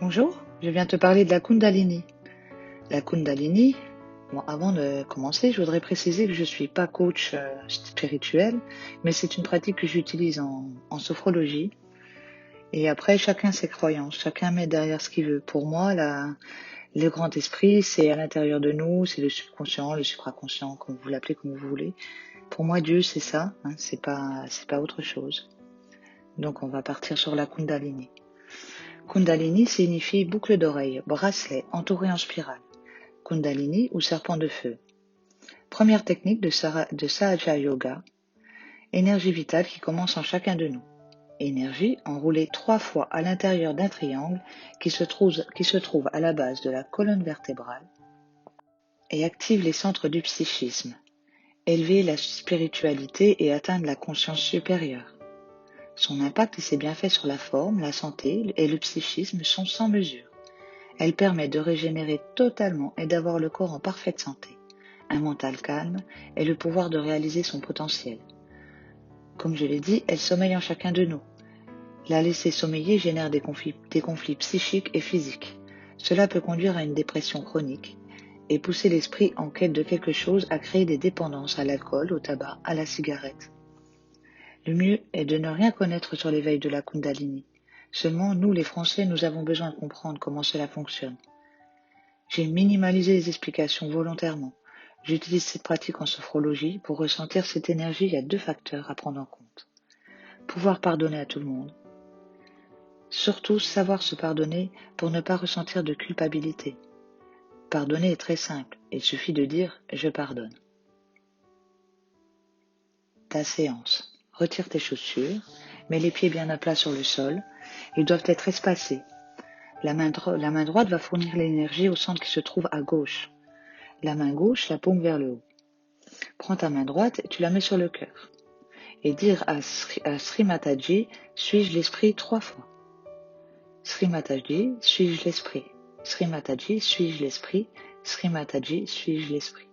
Bonjour, je viens te parler de la Kundalini. La Kundalini, avant de commencer, je voudrais préciser que je ne suis pas coach spirituel, mais c'est une pratique que j'utilise en sophrologie. Et après, chacun ses croyances, chacun met derrière ce qu'il veut. Pour moi, le grand esprit, c'est à l'intérieur de nous, c'est le subconscient, le supraconscient, comme vous l'appelez, comme vous voulez. Pour moi, Dieu, c'est ça, c'est pas autre chose. Donc, on va partir sur la Kundalini. Kundalini signifie boucle d'oreille, bracelet entouré en spirale. Kundalini ou serpent de feu. Première technique de Sahaja Yoga. Énergie vitale qui commence en chacun de nous. Énergie enroulée 3 fois à l'intérieur d'un triangle qui se trouve à la base de la colonne vertébrale et active les centres du psychisme. Élever la spiritualité et atteindre la conscience supérieure. Son impact et ses bienfaits sur la forme, la santé et le psychisme sont sans mesure. Elle permet de régénérer totalement et d'avoir le corps en parfaite santé, un mental calme et le pouvoir de réaliser son potentiel. Comme je l'ai dit, elle sommeille en chacun de nous. La laisser sommeiller génère des conflits psychiques et physiques. Cela peut conduire à une dépression chronique et pousser l'esprit en quête de quelque chose à créer des dépendances à l'alcool, au tabac, à la cigarette. Le mieux est de ne rien connaître sur l'éveil de la Kundalini. Seulement, nous les Français, nous avons besoin de comprendre comment cela fonctionne. J'ai minimalisé les explications volontairement. J'utilise cette pratique en sophrologie. Pour ressentir cette énergie, il y a 2 facteurs à prendre en compte. Pouvoir pardonner à tout le monde. Surtout, savoir se pardonner pour ne pas ressentir de culpabilité. Pardonner est très simple. Il suffit de dire « je pardonne ». Ta séance. Retire tes chaussures. Mets les pieds bien à plat sur le sol. Ils doivent être espacés. La main droite va fournir l'énergie au centre qui se trouve à gauche. La main gauche, la paume vers le haut. Prends ta main droite et tu la mets sur le cœur. Et dire à Sri Mataji, suis-je l'esprit 3 fois. Sri Mataji, suis-je l'esprit. Sri Mataji, suis-je l'esprit. Sri Mataji, suis-je l'esprit.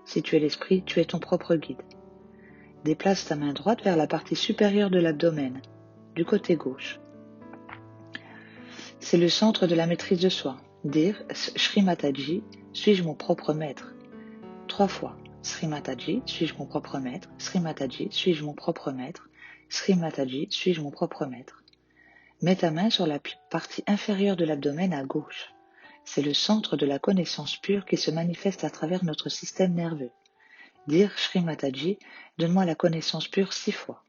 Si tu es l'esprit, tu es ton propre guide. Déplace ta main droite vers la partie supérieure de l'abdomen, du côté gauche. C'est le centre de la maîtrise de soi. Dire Sri Mataji, suis-je mon propre maître. 3 fois. Sri Mataji, suis-je mon propre maître. Sri Mataji, suis-je mon propre maître. Sri Mataji, suis-je mon propre maître. Mets ta main sur la partie inférieure de l'abdomen à gauche. C'est le centre de la connaissance pure qui se manifeste à travers notre système nerveux. Dire Sri Mataji, donne-moi la connaissance pure 6 fois.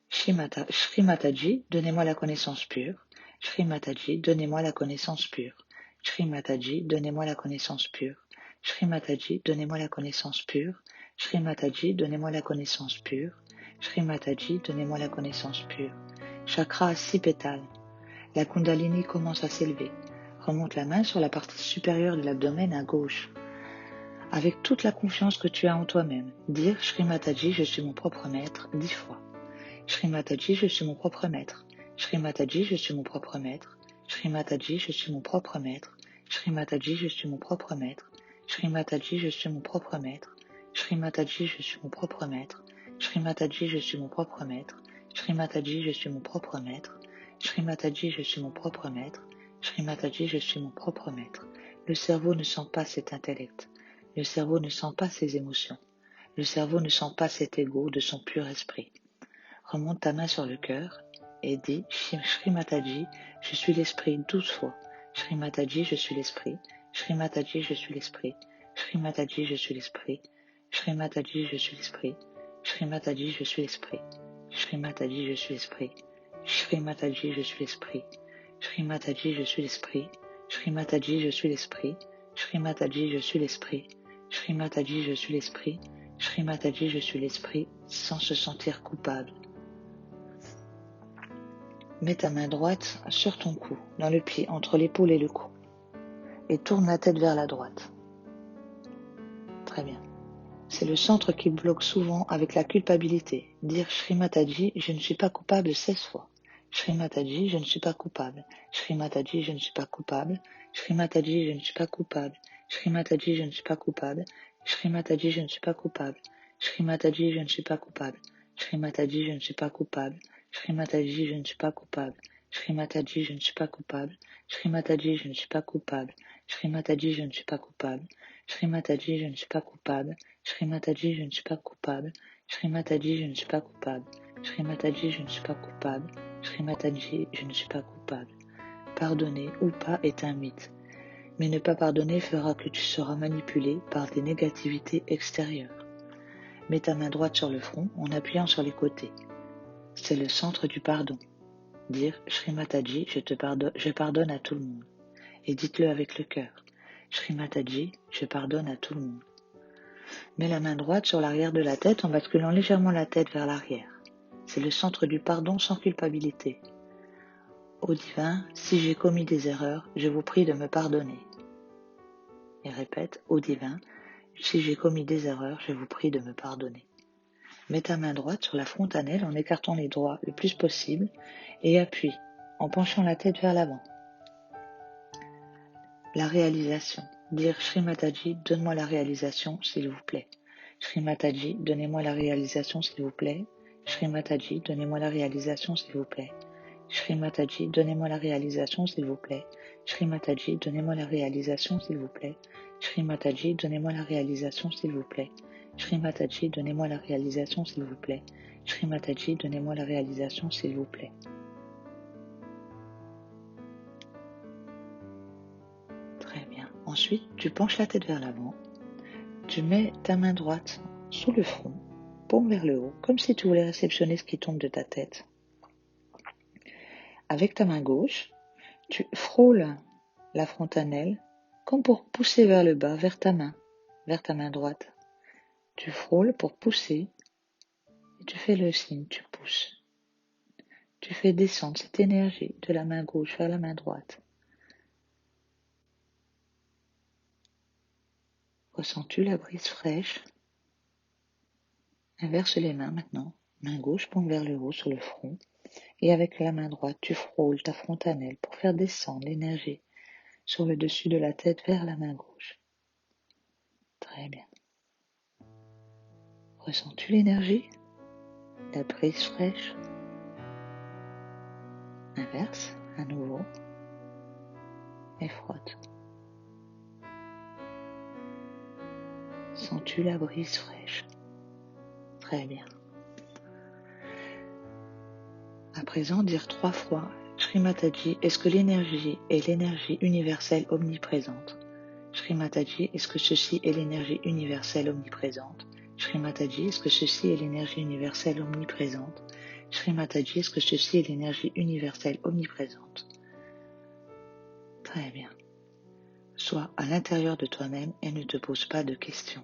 Sri Mataji, donnez-moi la connaissance pure. Sri Mataji, donnez-moi la connaissance pure. Sri Mataji, donnez-moi la connaissance pure. Sri Mataji, donnez-moi la connaissance pure. Sri Mataji, donnez-moi la connaissance pure. Sri Mataji, donnez-moi la connaissance pure. Chakra à 6 pétales. La Kundalini commence à s'élever. Remonte la main sur la partie supérieure de l'abdomen à gauche. Avec toute la confiance que tu as en toi-même, dire Sri Mataji, je suis mon propre maître 10 fois. Sri Mataji, je suis mon propre maître. Sri Mataji, je suis mon propre maître. Sri Mataji, je suis mon propre maître. Sri Mataji, je suis mon propre maître. Sri Mataji, je suis mon propre maître. Sri Mataji, je suis mon propre maître. Sri Mataji, je suis mon propre maître. Sri Mataji, je suis mon propre maître. Sri Mataji, je suis mon propre maître. Sri Mataji, je suis mon propre maître. Le cerveau ne sent pas cet intellect. Le cerveau ne sent pas ses émotions. Le cerveau ne sent pas cet ego de son pur esprit. Remonte ta main sur le cœur et dis Sri Mataji, je suis l'esprit 12 fois. Sri Mataji, je suis l'esprit. Sri Mataji, je suis l'esprit. Sri Mataji, je suis l'esprit. Sri Mataji, je suis l'esprit. Sri Mataji, je suis l'esprit. Sri Mataji, je suis l'esprit. Sri Mataji, je suis l'esprit. Sri Mataji, je suis l'esprit. Sri Mataji, je suis l'esprit. Sri Mataji, je suis l'esprit. Sri Mataji, je suis l'esprit. Sri Mataji, je suis l'esprit, sans se sentir coupable. Mets ta main droite sur ton cou, dans le pli, entre l'épaule et le cou. Et tourne la tête vers la droite. Très bien. C'est le centre qui bloque souvent avec la culpabilité. Dire Sri Mataji, je ne suis pas coupable 16 fois. Sri Mataji, je ne suis pas coupable. Sri Mataji, je ne suis pas coupable. Sri Mataji, je ne suis pas coupable. Sri Mataji, je ne suis pas coupable. Sri Mataji, je ne suis pas coupable. Sri Mataji, je ne suis pas coupable. Sri Mataji, je ne suis pas coupable. Sri Mataji, je ne suis pas coupable. Shri Mataji, je ne suis pas coupable. Shri Mataji, je ne suis pas coupable. Shri Mataji, je ne suis pas coupable. Shri Mataji, je ne suis pas coupable. Shri Mataji, je ne suis pas coupable. Shri Mataji, je ne suis pas coupable. Shri Mataji, je ne suis pas coupable. Shri Mataji, je ne suis pas coupable. Pardonner ou pas est un mythe. Mais ne pas pardonner fera que tu seras manipulé par des négativités extérieures. Mets ta main droite sur le front en appuyant sur les côtés. C'est le centre du pardon. Dire Shri Mataji, je pardonne à tout le monde. Et dites-le avec le cœur. Shri Mataji, je pardonne à tout le monde. Mets la main droite sur l'arrière de la tête en basculant légèrement la tête vers l'arrière. C'est le centre du pardon sans culpabilité. Ô divin, si j'ai commis des erreurs, je vous prie de me pardonner. Et répète, ô divin, si j'ai commis des erreurs, je vous prie de me pardonner. Mets ta main droite sur la frontanelle en écartant les doigts le plus possible et appuie en penchant la tête vers l'avant. La réalisation. Dire Shri Mataji, donne-moi la réalisation, s'il vous plaît. Shri Mataji, donnez-moi la réalisation, s'il vous plaît. Shri Mataji, donnez-moi la réalisation, s'il vous plaît. Shri Mataji, donnez-moi la réalisation, s'il vous plaît. Shri Mataji, donnez-moi la réalisation, s'il vous plaît. Shri Mataji, donnez-moi la réalisation, s'il vous plaît. Shri Mataji, donnez-moi la réalisation, s'il vous plaît. Shri Mataji, donnez-moi la réalisation, s'il vous plaît. Très bien. Ensuite, tu penches la tête vers l'avant. Tu mets ta main droite sous le front, paume vers le haut, comme si tu voulais réceptionner ce qui tombe de ta tête. Avec ta main gauche, tu frôles la frontanelle comme pour pousser vers le bas, vers ta main droite. Tu frôles pour pousser et tu fais le signe, tu pousses. Tu fais descendre cette énergie de la main gauche vers la main droite. Ressens-tu la brise fraîche? Inverse les mains maintenant. Main gauche pompe vers le haut sur le front. Et avec la main droite, tu frôles ta frontanelle pour faire descendre l'énergie sur le dessus de la tête vers la main gauche. Très bien. Ressens-tu l'énergie? La brise fraîche? Inverse, à nouveau. Et frotte. Sens-tu la brise fraîche? Très bien. À présent, dire 3 fois Shri Mataji, est-ce que l'énergie est l'énergie universelle omniprésente? Shri Mataji, est-ce que ceci est l'énergie universelle omniprésente? Shri Mataji, est-ce que ceci est l'énergie universelle omniprésente? Shri Mataji, est-ce que ceci est l'énergie universelle omniprésente? Très bien. Sois à l'intérieur de toi-même et ne te pose pas de questions.